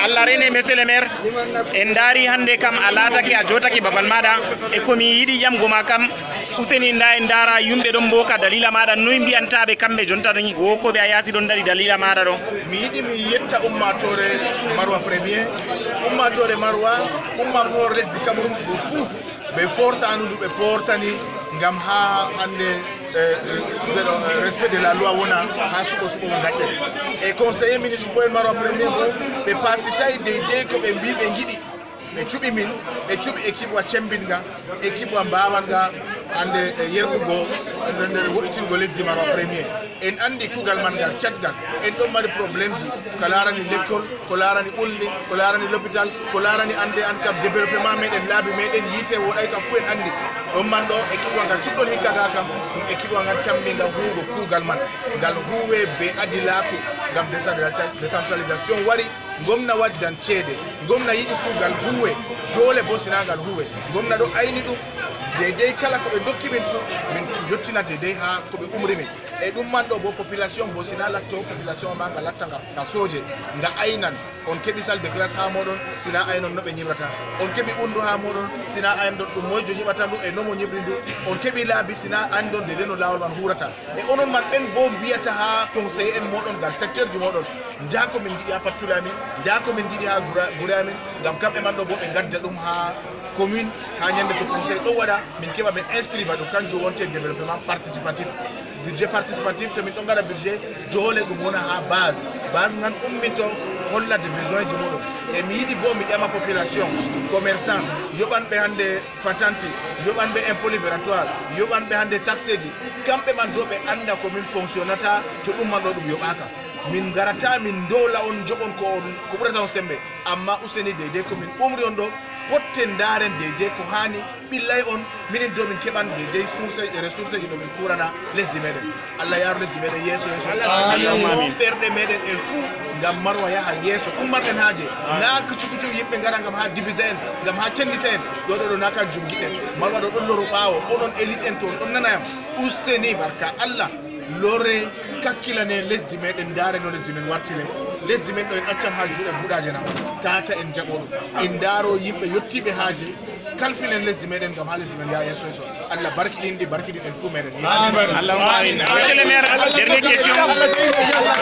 Allah rene monsieur le maire en dari hande kam alatake a jotake babal mada e komi yidi yam goma kam useni nda en dara yumbe don boka dalila mada noy mbiyantabe kambe jonta don woko be ayasi don dari dalila mada do mi yidi mi yetta ummatore Marwa premier ummatore Marwa ummatore lesdi Cameroun do fu be fortanu be portani ngam ha hande respect de la loi wona ha suko ngadde e conseiller municipal Marwa premier bo be pasitay de ko be mbi be ngidi be cubi min be cubi équipe wa cembinga équipe wa mbawanga ande yerbugo nder woitingo lesdi Marwa premier en andi kugal man gal chatgal en don mari problème ji ko larani l'école ko larani ulli ko larani l'hôpital ko larani ande an kam développement meden laabi meden yite woday ka fu en andi on man do équipe wa gal cudol hikkaga kam dum équipe wa gal tambinga huugo kugal man gal huwe be adilako ngam décentralisation wari gomna waddan cede gomna yidi kugal huwe dole bo sinagal huwe gomna do ayni dum de kala ko be dokki min fu min yottina de ha ko be umri min e dum man do bo population bo sina latto population ma ga lattanga ta soje nga aynan on kebi salle de classe ha modon sina aynon no be nyibata on kebi undu ha modon sina ayndon dum mojo nyibata du e no mo nyibrindu on kebi labi sina andon de no lawol man hurata e onon man ben bo biyata ha conseil en modon gal secteur du modon nda ko min gidi ha patulami nda ko min gidi ha gurami ngam kambe man do bo be gadda dum ha commune ha nyande to conseil do wada min keba ben inscrire do kanjo wonte développement participatif budget participatif to min do ngada budget dole dum wona ha base man ummito holla de besoin ji modo e mi yidi bo mi yama population commerçant yoban be hande patente yoban be impôt libératoire yoban be hande taxeji kambe man do be anda ko min fonctionnata to dum man do dum yobaka min garata min dola on jobon ko burata on sembe amma useni de ko min umri on do potte ndaren de ko hani billay on minin do min keban de source et ressources do min kurana lesdi meden Allah yaro lesdi meden yeso Allah mo berde meden e fu ngam Marwa yaha yeso ummarden haaje na kucukucu yimbe ngara ngam ha diviser ngam ha cenditen do naka jungiden Marwa do loro bawo onon elite en ton on nanayam useni barka Allah lore kakkilane lesdi meden dare no lesdi men wartile lesdi men do en accan ha juude budaje na tata en jabodo en daro yimbe yottibe haaje kalfilen lesdi meden gam ha lesdi men ya yeso Allah barkidin en fu meden Allahumma amin. Monsieur le maire, dernière question.